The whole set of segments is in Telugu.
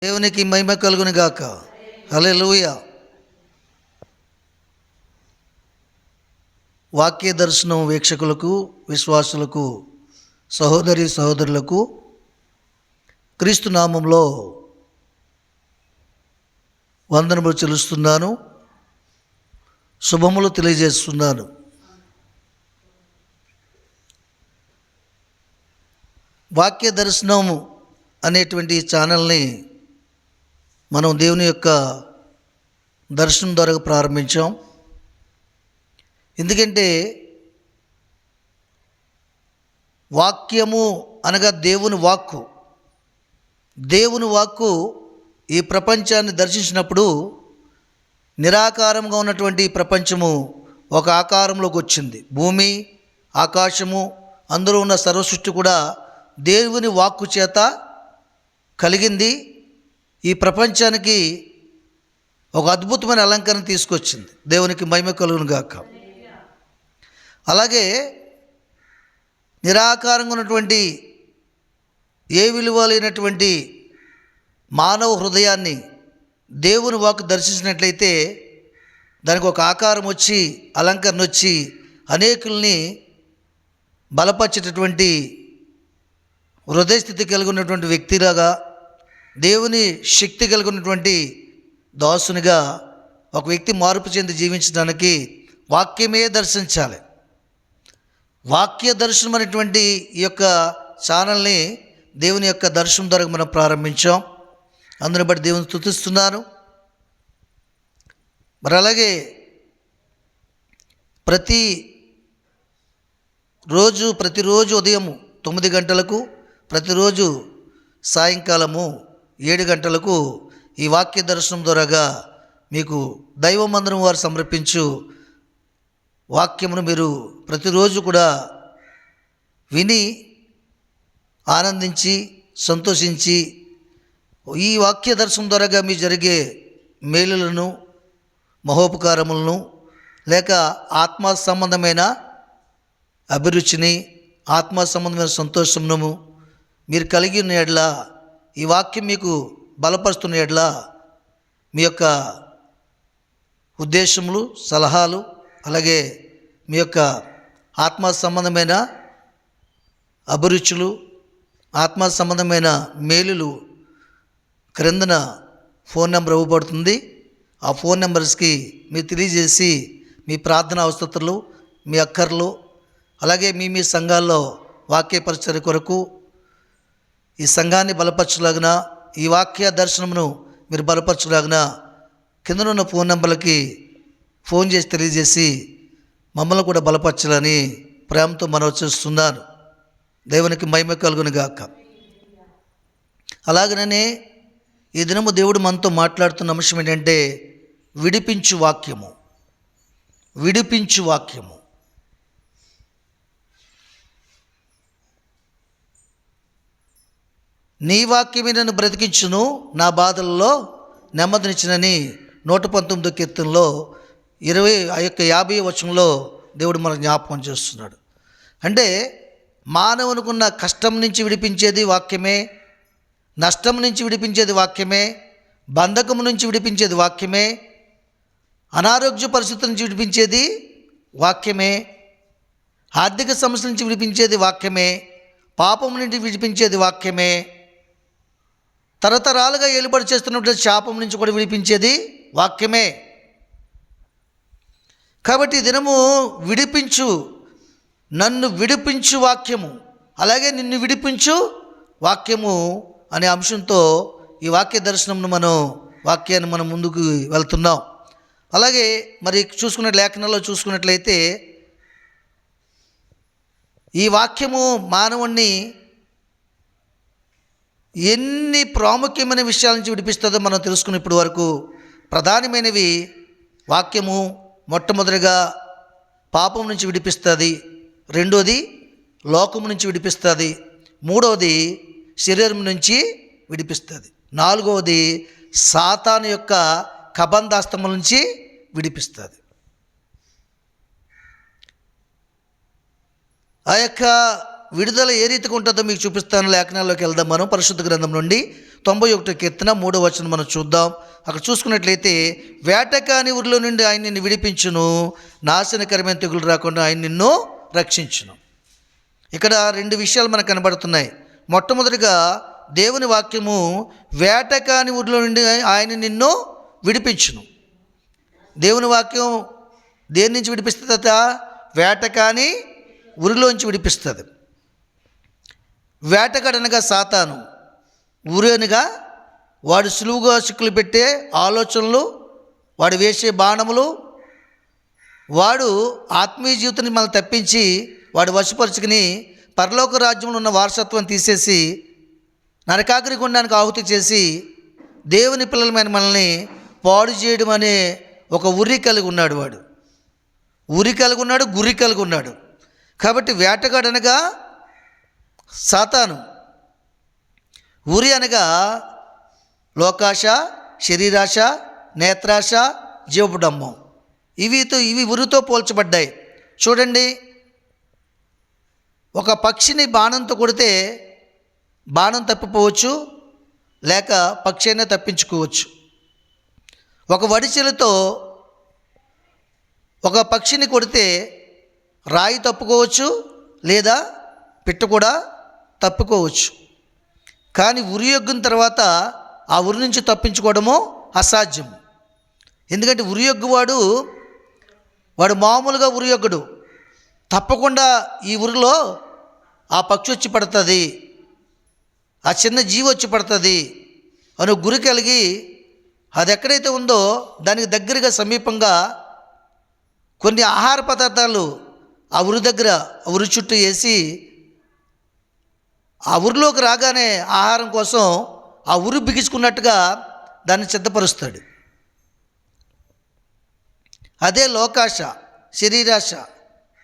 దేవునికి మహిమ కలుగును గాక. హల్లెలూయా. వాక్య దర్శనం వీక్షకులకు, విశ్వాసులకు, సహోదరి సహోదరులకు క్రీస్తు నామంలో వందనములు చెల్లిస్తున్నాను, శుభములు తెలియజేస్తున్నాను. వాక్య దర్శనము అనేటువంటి ఛానల్ని మనం దేవుని యొక్క దర్శనం ద్వారా ప్రారంభించాం. ఎందుకంటే వాక్యము అనగా దేవుని వాక్కు ఈ ప్రపంచాన్ని దర్శించినప్పుడు నిరాకారంగా ఉన్నటువంటి ప్రపంచము ఒక ఆకారంలోకి వచ్చింది. భూమి, ఆకాశము, అందులో ఉన్న సర్వసృష్టి కూడా దేవుని వాక్కు చేత కలిగింది. ఈ ప్రపంచానికి ఒక అద్భుతమైన అలంకరణ తీసుకొచ్చింది. దేవునికి మహిమ కలుగును గాక. అలాగే నిరాకారంగా ఉన్నటువంటి ఏ విలువ లేనటువంటి మానవ హృదయాన్ని దేవుని వాక్కు దర్శించినట్లయితే దానికి ఒక ఆకారం వచ్చి, అలంకరణ వచ్చి అనేకుల్ని బలపరిచేటటువంటి హృదయ స్థితి కలిగి ఉన్నటువంటి వ్యక్తిలాగా, దేవుని శక్తి కలిగి ఉన్నటువంటి దాసునిగా ఒక వ్యక్తి మార్పు చెంది జీవించడానికి వాక్యమే దర్శించాలి. వాక్య దర్శనం అనేటువంటి ఈ యొక్క ఛానల్ని దేవుని యొక్క దర్శనం ద్వారా మనం ప్రారంభించాం. అందుని బట్టి దేవుని స్తుతిస్తున్నాను. మరి అలాగే ప్రతిరోజు ఉదయం 9 గంటలకు, ప్రతిరోజు సాయంకాలము 7 గంటలకు ఈ వాక్య దర్శనం ద్వారాగా మీకు దైవ మందిరం వారు సమర్పించు వాక్యమును మీరు ప్రతిరోజు కూడా విని ఆనందించి సంతోషించి ఈ వాక్య దర్శనం ద్వారాగా మీ జరిగే మేలులను, మహోపకారములను, లేక ఆత్మ సంబంధమైన అభిరుచిని, ఆత్మ సంబంధమైన సంతోషమును మీరు కలిగి ఉన్న యెడల, ఈ వాక్యం మీకు బలపరుస్తున్న యెడల మీ యొక్క ఉద్దేశములు, సలహాలు, అలాగే మీ యొక్క ఆత్మ సంబంధమైన అభిరుచులు, ఆత్మ సంబంధమైన మేలులు క్రిందన ఫోన్ నెంబర్ ఇవ్వబడుతుంది. ఆ ఫోన్ నెంబర్స్కి మీరు తెలియజేసి మీ ప్రార్థన అవసరతలు, మీ అక్కర్లు, అలాగే మీ సంఘాల్లో వాక్య పరిచర్య కొరకు ఈ సంఘాన్ని బలపరచలాగిన, ఈ వాక్య దర్శనమును మీరు బలపరచలాగిన కిందనున్న ఫోన్ నెంబర్లకి ఫోన్ చేసి తెలియజేసి మమ్మల్ని కూడా బలపరచాలని ప్రేమతో మనవి చేస్తున్నాను. దేవునికి మహిమ కలుగును గాక. అలాగనే ఈ దినము దేవుడు మనతో మాట్లాడుతున్న అంశం ఏంటంటే విడిపించు వాక్యము. నీ వాక్యమే నన్ను బ్రతికించును, నా బాధల్లో నెమ్మదినిచ్చినని 119 కీర్తనలో 50వ వచనంలో దేవుడు మనకు జ్ఞాపకం చేస్తున్నాడు. అంటే మానవునికున్న కష్టం నుంచి విడిపించేది వాక్యమే, నష్టం నుంచి విడిపించేది వాక్యమే, బంధకము నుంచి విడిపించేది వాక్యమే, అనారోగ్య పరిస్థితుల నుంచి విడిపించేది వాక్యమే, ఆర్థిక సమస్యల నుంచి విడిపించేది వాక్యమే, పాపం నుంచి విడిపించేది వాక్యమే, తరతరాలుగా ఏలుబడి చేస్తున్నటువంటి శాపం నుంచి కూడా విడిపించేది వాక్యమే. కాబట్టి దినము నన్ను విడిపించు వాక్యము, అలాగే నిన్ను విడిపించు వాక్యము అనే అంశంతో ఈ వాక్య దర్శనంను వాక్యాన్ని మనం ముందుకు వెళ్తున్నాం. అలాగే మరి లేఖనాల్లో చూసుకున్నట్లయితే ఈ వాక్యము మానవుణ్ణి ఎన్ని ప్రాముఖ్యమైన విషయాల నుంచి విడిపిస్తుందో మనం తెలుసుకుని ఇప్పటి వరకు ప్రధానమైనవి వాక్యము మొట్టమొదటిగా పాపం నుంచి విడిపిస్తుంది, రెండోది లోకం నుంచి విడిపిస్తుంది, మూడవది శరీరం నుంచి విడిపిస్తుంది, నాలుగవది సాతాను యొక్క కబంధాస్తముల నుంచి విడిపిస్తుంది. ఆ యొక్క విడుదల ఏ రీతిగా ఉంటుందో మీకు చూపిస్తాను. లేఖనాల్లోకి వెళ్దాం. మనం పరిశుద్ధ గ్రంథం నుండి 91 కీర్తన 3వ వచనం మనం చూద్దాం. అక్కడ చూసుకున్నట్లయితే, వేటకాని ఊరిలో నుండి ఆయన నిన్ను విడిపించును, నాశనకరమైన తెగులు రాకుండా ఆయన నిన్ను రక్షించును. ఇక్కడ 2 విషయాలు మనకు కనబడుతున్నాయి. మొట్టమొదటిగా దేవుని వాక్యము వేటకాని ఊరిలో నుండి ఆయన నిన్ను విడిపించును. దేవుని వాక్యం దేని నుంచి విడిపిస్తుందట? వేటకాని ఉరిలోంచి విడిపిస్తుంది. వేటగాడనగా సాతాను, ఉరి అనగా వాడు సులువుగా చిక్కులు పెట్టే ఆలోచనలు, వాడు వేసే బాణములు, వాడు ఆత్మీయ జీవితాన్ని మనల్ని తప్పించి వాడు వశపరుచుకుని పరలోక రాజ్యంలో ఉన్న వారసత్వం తీసేసి నరకాగ్ని గుండానికి ఆహుతి చేసి దేవుని పిల్లలమైన మనల్ని పాడు చేయడం అనే ఒక ఉరి కలిగి ఉన్నాడు. వాడు ఉరి కలిగి ఉన్నాడు, గురి కలిగి ఉన్నాడు. కాబట్టి వేటగాడు అనగా సాతాను, ఉరి అనగా లోకాశ, శరీరాశ, నేత్రాశ, జీవపుడంబం. ఇవి ఉరితో పోల్చబడ్డాయి. చూడండి, ఒక పక్షిని బాణంతో కొడితే బాణం తప్పిపోవచ్చు, లేక పక్షి అయినా తప్పించుకోవచ్చు. ఒక వడిచెలతో ఒక పక్షిని కొడితే రాయి తప్పుకోవచ్చు, లేదా పిట్ట కూడా తప్పుకోవచ్చు. కానీ ఉరి యొగ్గిన తర్వాత ఆ ఉరి నుంచి తప్పించుకోవడము అసాధ్యం. ఎందుకంటే ఉరి యొగ్గువాడు మామూలుగా ఉరి యొగ్గడు. తప్పకుండా ఈ ఉరిలో ఆ పక్షి వచ్చి పడుతుంది, ఆ చిన్న జీవి వచ్చి పడుతుంది అని గురి కలిగి అది ఎక్కడైతే ఉందో దానికి దగ్గరగా సమీపంగా కొన్ని ఆహార పదార్థాలు ఆ ఉరి దగ్గర ఉరి చుట్టూ వేసి ఆ ఉరిలోకి రాగానే ఆహారం కోసం ఆ ఉరి బిగించుకున్నట్టుగా దాన్ని సిద్ధపరుస్తాడు. అదే లోకాశ, శరీరాశ,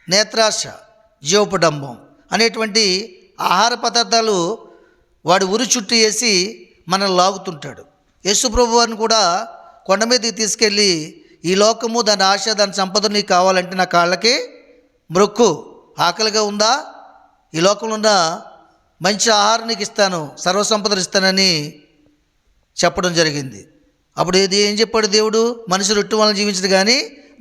నేత్రాశ, జీవపుడంబం అనేటువంటి ఆహార పదార్థాలు వాడు ఉరి చుట్టూ వేసి మనల్ని లాగుతుంటాడు. యేసుప్రభు వారిని కూడా కొండ మీదకి తీసుకెళ్ళి, ఈ లోకము, దాని ఆశ, దాని సంపద నీకు కావాలంటే నా కాళ్ళకి మ్రొక్కు, ఆకలిగా ఉందా, ఈ లోకంలో ఉన్న మంచి ఆహారం నీకు ఇస్తాను, సర్వసంపదలు ఇస్తానని చెప్పడం జరిగింది. అప్పుడు ఏం చెప్పాడు దేవుడు? మనిషి రొట్టె వల్ల జీవించడు కానీ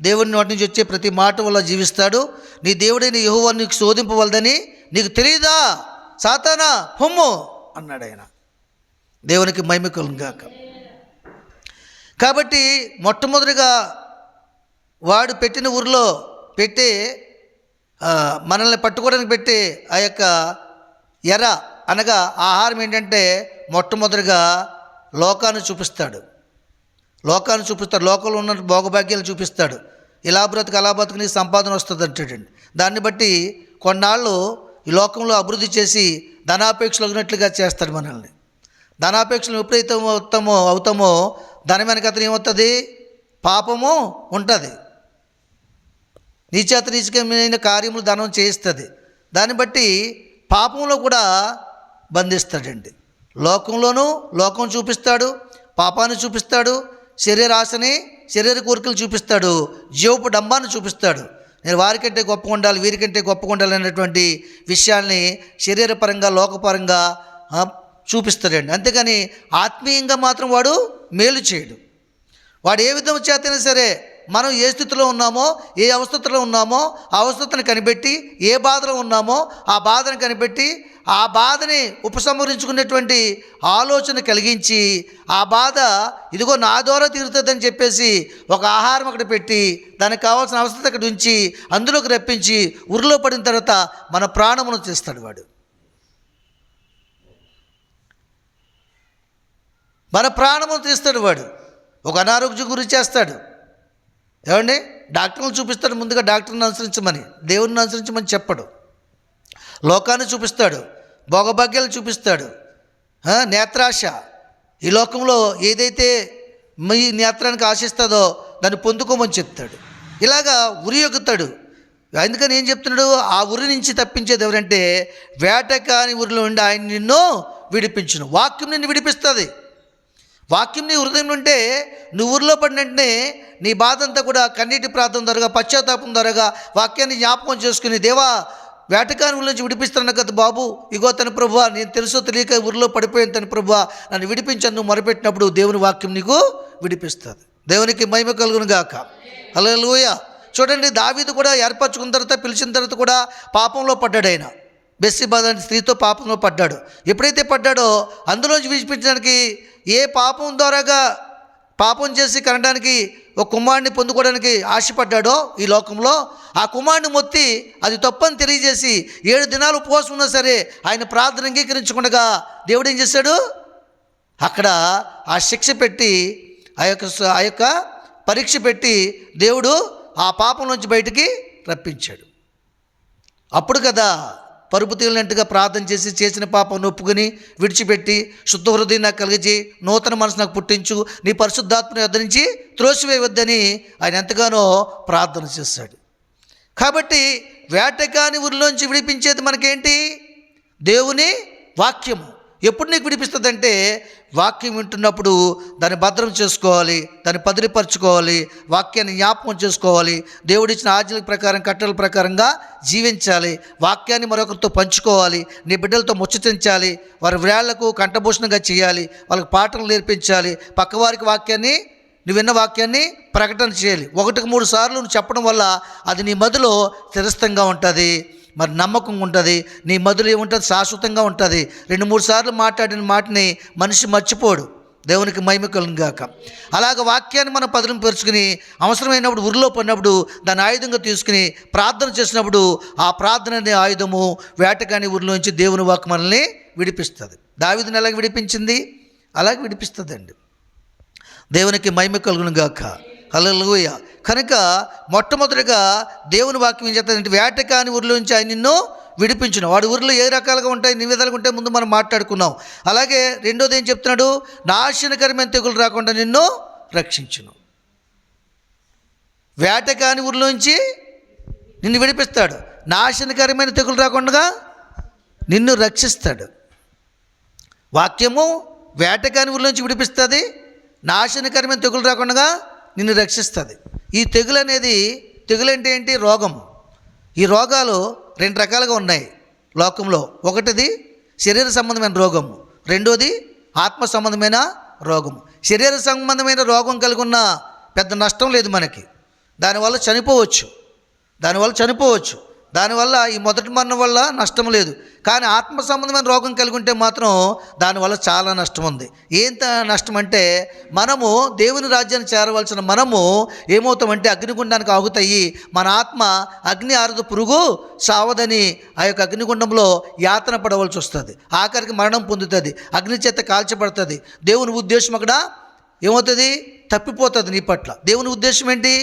దేవుని నోటి నుంచి వచ్చే ప్రతి మాట వల్ల జీవిస్తాడు. నీ దేవుడైన యెహోవా నీకు శోధింపవలదని నీకు తెలియదా సాతానా, పొమ్ము అన్నాడు ఆయన. దేవునికి మహిమ కలుగును గాక. కాబట్టి మొట్టమొదటిగా వాడు పెట్టిన ఊరిలో పెట్టి మనల్ని పట్టుకోవడానికి పెట్టే ఆ యొక్క ఎర అనగా ఆహారం ఏంటంటే, మొట్టమొదటిగా లోకాన్ని చూపిస్తాడు. లోకంలో ఉన్న భోగభాగ్యాలు చూపిస్తాడు. ఇలా బ్రతుకు అలా బ్రతుకు నీకు సంపాదన వస్తుంది అంటాడండి. దాన్ని బట్టి కొన్నాళ్ళు ఈ లోకంలో అభివృద్ధి చేసి ధనాపేక్షలు ఉన్నట్లుగా చేస్తాడు మనల్ని. ధనాపేక్షలు ఎప్పుడైతే అవుతామో దాని వెనక అతను ఏమవుతుంది? పాపము ఉంటుంది. నీచమైన కార్యములు ధనం చేయిస్తుంది. దాన్ని బట్టి పాపంలో కూడా బంధిస్తాడండి. లోకం చూపిస్తాడు, పాపాన్ని చూపిస్తాడు, శరీరాశని, శరీర కోరికలు చూపిస్తాడు, జీవపు డంబాన్ని చూపిస్తాడు. నేను వారికంటే గొప్పగా ఉండాలి, వీరికంటే గొప్పగా ఉండాలి అనేటువంటి విషయాల్ని శరీరపరంగా, లోకపరంగా చూపిస్తాడండి. అంతేగాని ఆత్మీయంగా మాత్రం వాడు మేలు చేయడు. వాడు ఏ విధం చేతైనా సరే మనం ఏ స్థితిలో ఉన్నామో, ఏ అవస్థలో ఉన్నామో ఆ అవస్థను కనిపెట్టి, ఏ బాధలో ఉన్నామో ఆ బాధను కనిపెట్టి, ఆ బాధని ఉపసంహరించుకునేటువంటి ఆలోచన కలిగించి, ఆ బాధ ఇదిగో నా ద్వారా తీరుతుందని చెప్పేసి ఒక ఆహారం అక్కడ పెట్టి, దానికి కావాల్సిన అవస్థ అక్కడ ఉంచి అందులోకి రప్పించి ఉరిలో పడిన తర్వాత మన ప్రాణమును తీస్తాడు వాడు. మన ప్రాణమును తీస్తాడు వాడు. ఒక అనారోగ్యం గురి చేస్తాడు. ఏమండి, డాక్టర్లను చూపిస్తాడు, ముందుగా డాక్టర్ని అనుసరించమని, దేవుడిని అనుసరించమని చెప్పడు. లోకాన్ని చూపిస్తాడు, భోగభాగ్యాలు చూపిస్తాడు, నేత్రాశ, ఈ లోకంలో ఏదైతే మీ నేత్రానికి ఆశిస్తుందో దాన్ని పొందుకోమని చెప్తాడు. ఇలాగా ఉరి ఎక్కుతాడు. అందుకని ఏం చెప్తున్నాడు? ఆ ఉరి నుంచి తప్పించేది ఎవరంటే, వేటకాని ఉరిలో ఉండి ఆయన నిన్ను విడిపించును. వాక్యం నిన్ను విడిపిస్తుంది. వాక్యం నీ హృదయం ఉంటే నువ్వు ఊరిలో పడిన వెంటనే నీ బాధ అంతా కూడా కన్నీటి ప్రార్థన ద్వారా, పశ్చాత్తాపం ద్వారా వాక్యాన్ని జ్ఞాపకం చేసుకుని, దేవా వేటకాని ఊరి నుంచి విడిపిస్తాను కదా బాబు, ఇగో తన ప్రభువా, నేను తెలుసో తెలియక ఊరిలో పడిపోయాను తన ప్రభువా, నన్ను విడిపించను నువ్వు మొరపెట్టినప్పుడు దేవుని వాక్యం నీకు విడిపిస్తుంది. దేవునికి మహిమ కలుగును గాక. హల్లెలూయా. చూడండి, దావీదు కూడా ఏర్పరచుకున్న తర్వాత, పిలిచిన తర్వాత కూడా పాపంలో పడ్డాడు. ఆయన బెత్షెబా అనే స్త్రీతో పాపంలో పడ్డాడు. ఎప్పుడైతే పడ్డాడో అందులోంచి విడిపించడానికి ఏ పాపం ద్వారాగా పాపం చేసి కనడానికి ఒక కుమారుడిని పొందుకోవడానికి ఆశపడ్డాడో ఈ లోకంలో, ఆ కుమారుడిని మొత్తి అది తప్పని తెలియజేసి 7 దినాలు ఉపవాసం ఉన్నా సరే ఆయన ప్రార్థన అంగీకరించకుండా దేవుడు ఏం చేశాడు, అక్కడ ఆ శిక్ష పెట్టి ఆ యొక్క పరీక్ష పెట్టి దేవుడు ఆ పాపం నుంచి బయటికి రప్పించాడు. అప్పుడు కదా పరుపు తీలినట్టుగా ప్రార్థన చేసి చేసిన పాపం ఒప్పుకొని విడిచిపెట్టి, శుద్ధ హృదయం నాకు కలిగించి నూతన మనసు నాకు పుట్టించు, నీ పరిశుద్ధాత్మని వద్ద నుంచి త్రోసివేయవద్దని ఆయన ఎంతగానో ప్రార్థన చేశాడు. కాబట్టి వేటకాని ఊరిలోంచి విడిపించేది మనకేంటి? దేవుని వాక్యము. ఎప్పుడు నీకు విడిపిస్తుందంటే వాక్యం వింటున్నప్పుడు దాన్ని భద్రం చేసుకోవాలి, దాన్ని పదిలిపరచుకోవాలి, వాక్యాన్ని జ్ఞాపకం చేసుకోవాలి, దేవుడిచ్చిన ఆజ్ఞల ప్రకారం కట్టడల ప్రకారంగా జీవించాలి, వాక్యాన్ని మరొకరితో పంచుకోవాలి, నీ బిడ్డలతో ముచ్చటించాలి, వారి వేళ్లకు కంఠభూషణంగా చేయాలి, వాళ్ళకి పాఠలు నేర్పించాలి, పక్కవారికి వాక్యాన్ని నువ్వు విన్న వాక్యాన్ని ప్రకటన చేయాలి. 1-3 సార్లు నువ్వు చెప్పడం వల్ల అది నీ మదిలో స్థిరస్థంగా ఉంటుంది, మరి నమ్మకం ఉంటుంది, నీ మధులు ఏముంటుంది, శాశ్వతంగా ఉంటుంది. 2-3 సార్లు మాట్లాడిన మాటని మనిషి మర్చిపోడు. దేవునికి మహిమ కలుగును గాక. అలాగ వాక్యాన్ని మనం పదిలింపరుచుకుని అవసరమైనప్పుడు ఊరిలో పడినప్పుడు దాన్ని ఆయుధంగా తీసుకుని ప్రార్థన చేసినప్పుడు ఆ ప్రార్థన అనే ఆయుధము వేటకాని ఊరిలోంచి దేవుని వాక్కు మనల్ని విడిపిస్తుంది. దావీదుని ఎలాగ విడిపించింది అలాగే విడిపిస్తుందండి. దేవునికి మహిమ కలుగును గాక. హల్లెలూయా. కనుక మొట్టమొదటిగా దేవుని వాక్యం ఏం చేస్తుందంటే వేటకాని ఊరిలో నుంచి ఆయన నిన్ను విడిపించును. వాడి ఊరిలో ఏ రకాలుగా ఉంటాయి, ఎన్ని విధాలుగా ఉంటాయి ముందు మనం మాట్లాడుకున్నాం. అలాగే రెండోది ఏం చెప్తున్నాడు, నాశనకరమైన తెగులు రాకుండా నిన్ను రక్షించును. వేటకాని ఊరిలో నుంచి నిన్ను విడిపిస్తాడు, నాశనకరమైన తెగులు రాకుండా నిన్ను రక్షిస్తాడు. వాక్యము వేటకాని ఊరిలో నుంచి విడిపిస్తుంది, నాశనకరమైన తెగులు రాకుండా నిన్ను రక్షిస్తుంది. ఈ తెగులు అనేది, తెగులు అంటే ఏంటి? రోగము. ఈ రోగాలు 2 రకాలుగా ఉన్నాయి లోకంలో. ఒకటిది శరీర సంబంధమైన రోగము, రెండోది ఆత్మ సంబంధమైన రోగము. శరీర సంబంధమైన రోగం కలిగి ఉన్న పెద్ద నష్టం లేదు మనకి, దానివల్ల చనిపోవచ్చు, దానివల్ల ఈ మొదటి మరణం వల్ల నష్టం లేదు. కానీ ఆత్మ సంబంధమైన రోగం కలిగి ఉంటే మాత్రం దానివల్ల చాలా నష్టం ఉంది. ఏంత నష్టం అంటే, మనము దేవుని రాజ్యాన్ని చేరవలసిన మనము ఏమవుతామంటే అగ్నిగుండానికి ఆగుతాయి. మన ఆత్మ అగ్ని ఆరదు పురుగు సావదని ఆ యొక్క అగ్నిగుండంలో యాతన పడవలసి వస్తుంది, ఆఖరికి మరణం పొందుతుంది, అగ్ని చేత కాల్చబడుతుంది. దేవుని ఉద్దేశం అక్కడ ఏమవుతుంది? తప్పిపోతుంది నీ పట్ల. దేవుని ఉద్దేశం ఏంటి?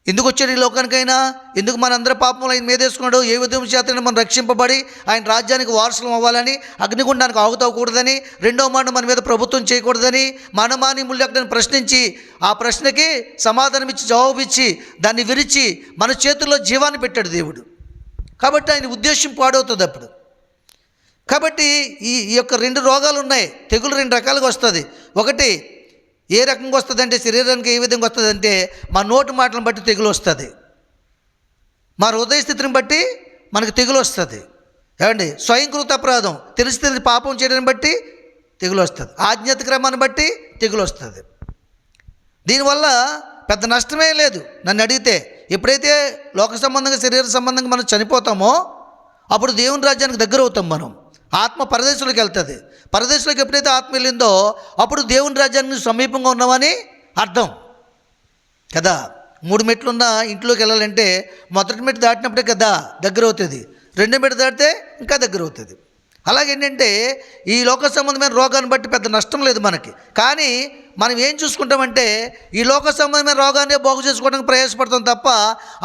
ఎందుకు వచ్చాడు ఈ లోకానికైనా? ఎందుకు మనందరి పాపంలో ఆయన మీదేసుకున్నాడు? ఏ విధం చేతనే మనం రక్షింపబడి ఆయన రాజ్యానికి వారసులం అవ్వాలని, అగ్నిగుండానికి ఆగుతాకూడదని, రెండో మాట మన మీద ప్రభుత్వం చేయకూడదని, మనమాని ముళ్ళని ప్రశ్నించి ఆ ప్రశ్నకి సమాధానం ఇచ్చి జవాబిచ్చి దాన్ని విరిచి మన చేతుల్లో జీవాన్ని పెట్టాడు దేవుడు. కాబట్టి ఆయన ఉద్దేశం పాడవుతుంది అప్పుడు. కాబట్టి ఈ యొక్క 2 రోగాలు ఉన్నాయి. తెగులు 2 రకాలుగా వస్తుంది. ఒకటి ఏ రకంగా వస్తుందంటే, శరీరానికి ఏ విధంగా వస్తుందంటే మా నోటి మాటలను బట్టి తెగులు వస్తుంది, మా హృదయ స్థితిని బట్టి మనకు తెగులు వస్తుంది. ఏమండి? స్వయంకృత అపరాధం, తెలిసి పాపం చేయడాన్ని బట్టి తెగులు వస్తుంది, ఆజ్ఞాత క్రమాన్ని బట్టి తెగులు వస్తుంది. దీనివల్ల పెద్ద నష్టమే లేదు నన్ను అడిగితే. ఎప్పుడైతే లోక సంబంధంగా శరీర సంబంధంగా మనం చనిపోతామో అప్పుడు దేవుని రాజ్యానికి దగ్గర అవుతాం. మనం ఆత్మ పరదేశంలోకి వెళ్తుంది. పరదేశంలోకి ఎప్పుడైతే ఆత్మ వెళ్ళిందో అప్పుడు దేవుని రాజ్యానికి సమీపంగా ఉన్నామని అర్థం కదా. 3 మెట్లున్న ఇంట్లోకి వెళ్ళాలంటే మొదటి మెట్టు దాటినప్పుడే కదా దగ్గర అవుతుంది, 2వ మెట్టు దాటితే ఇంకా దగ్గర అవుతుంది. అలాగేంటంటే ఈ లోక సంబంధమైన రోగాన్ని బట్టి పెద్ద నష్టం లేదు మనకి. కానీ మనం ఏం చూసుకుంటామంటే ఈ లోక సంబంధమైన రోగాన్ని బాగు చేసుకోవడానికి ప్రయాసపడతాం తప్ప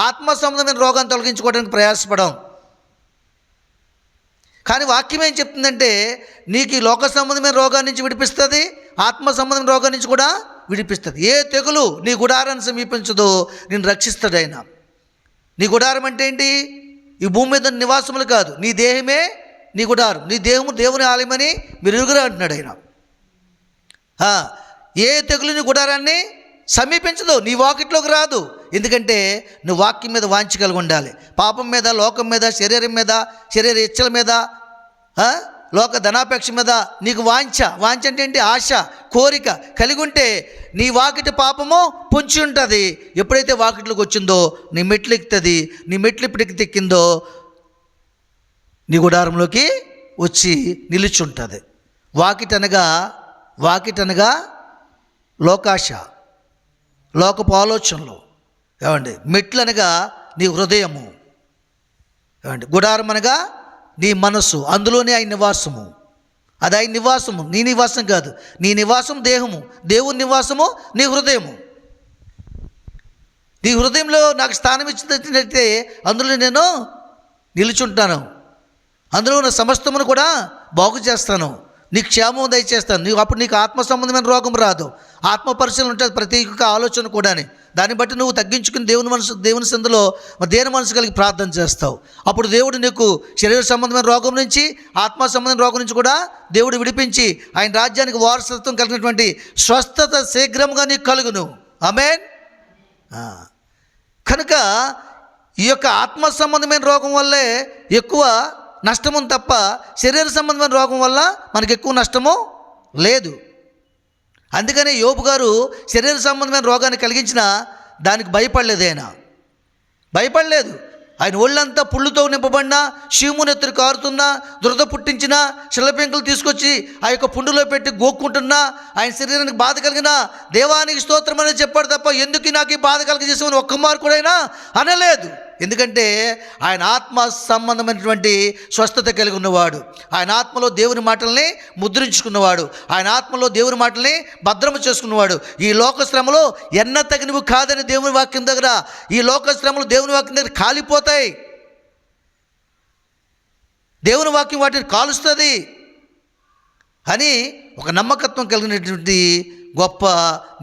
ఆత్మ సంబంధమైన రోగాన్ని తొలగించుకోవడానికి ప్రయాసపడం. కానీ వాక్యం ఏం చెప్తుందంటే నీకు ఈ లోక సంబంధమైన రోగాన్ని నుంచి విడిపిస్తుంది, ఆత్మ సంబంధమైన రోగాన్ని నుంచి కూడా విడిపిస్తుంది. ఏ తెగులు నీ గుడారాన్ని సమీపించదో నేను రక్షిస్తాడు ఆయన. నీ గుడారం అంటే ఏంటి? ఈ భూమి మీద నివాసములు కాదు, నీ దేహమే నీ గుడారం, నీ దేహము దేవుని ఆలయమని మీరు ఎరుగురా అంటున్నాడు ఆయన. ఏ తెగులు నీ గుడారాన్ని సమీపించదు, నీ వాకిట్లోకి రాదు. ఎందుకంటే నువ్వు వాక్యం మీద వాంఛ కలిగి ఉండాలి. పాపం మీద, లోకం మీద, శరీరం మీద, శరీర ఇచ్చల మీద, లోక ధనాపేక్ష మీద నీకు వాంఛ అంటే ఏంటి? ఆశ, కోరిక కలిగి ఉంటే నీ వాకిటి పాపము పొంచి ఉంటుంది. ఎప్పుడైతే వాకిట్లోకి వచ్చిందో నీ మెట్లు ఎక్కుతుంది. నీ మెట్లు ఇప్పటికి తెక్కిందో నీ గుడారంలోకి వచ్చి నిలుచుంటుంది. వాకిటనగా లోకాశ, లోకపు ఆలోచనలు. ఏమండి? మెట్లు అనగా నీ హృదయము. ఏమండి? గుడారం అనగా నీ మనసు, అందులోనే ఆయన నివాసము. అది ఆయన నివాసము, నీ నివాసం కాదు. నీ నివాసం దేహము, దేవుని నివాసము నీ హృదయము. నీ హృదయంలో నాకు స్థానం ఇచ్చినట్లయితే అందులో నేను నిలుచుంటాను. అందులో ఉన్న సమస్తమును కూడా బాగు చేస్తాను. నీకు క్షేమం దయచేస్తాను. అప్పుడు నీకు ఆత్మ సంబంధమైన రోగం రాదు. ఆత్మ పరిశీలన ఉంటుంది ప్రతి ఒక్క ఆలోచన కూడా. దాన్ని బట్టి నువ్వు తగ్గించుకుని దేవుని సందులో దేని మనసు కలిగి ప్రార్థన చేస్తావు. అప్పుడు దేవుడు నీకు శరీర సంబంధమైన రోగం నుంచి, ఆత్మ సంబంధమైన రోగం నుంచి కూడా దేవుడు విడిపించి ఆయన రాజ్యానికి వారసత్వం కలిగినటువంటి స్వస్థత శీఘ్రంగా నీకు కలుగును. ఆమేన్. కనుక ఈ యొక్క ఆత్మ సంబంధమైన రోగం వల్లే ఎక్కువ నష్టము తప్ప శరీర సంబంధమైన రోగం వల్ల మనకు ఎక్కువ నష్టము లేదు. అందుకనే యోబు గారు శరీర సంబంధమైన రోగాన్ని కలిగించిన దానికి భయపడలేదు. భయపడలేదు. ఆయన ఒళ్ళంతా పుళ్ళుతో నింపబడినా, శీమునెత్తురు కారుతున్నా, దురద పుట్టించినా, శిలపెంకులు తీసుకొచ్చి ఆ యొక్క పుండులో పెట్టి గోక్కుంటున్నా, ఆయన శరీరానికి బాధ కలిగినా దేవానికి స్తోత్రం అనేది చెప్పాడు తప్ప ఎందుకు నాకు ఈ బాధ కలిగజేసామని ఒక్క మార్కుడైనా అనలేదు. ఎందుకంటే ఆయన ఆత్మ సంబంధమైనటువంటి స్వస్థత కలిగి ఉన్నవాడు. ఆయన ఆత్మలో దేవుని మాటల్ని ముద్రించుకున్నవాడు. ఆయన ఆత్మలో దేవుని మాటల్ని భద్రము చేసుకున్నవాడు. ఈ లోక శ్రమలో ఎన్న తగినవి కాదని దేవుని వాక్యం దగ్గర, ఈ లోక శ్రమలు దేవుని వాక్యం దగ్గర కాలిపోతాయి. దేవుని వాక్యం వాటిని కాలుస్తుంది అని ఒక నమ్మకత్వం కలిగినటువంటి గొప్ప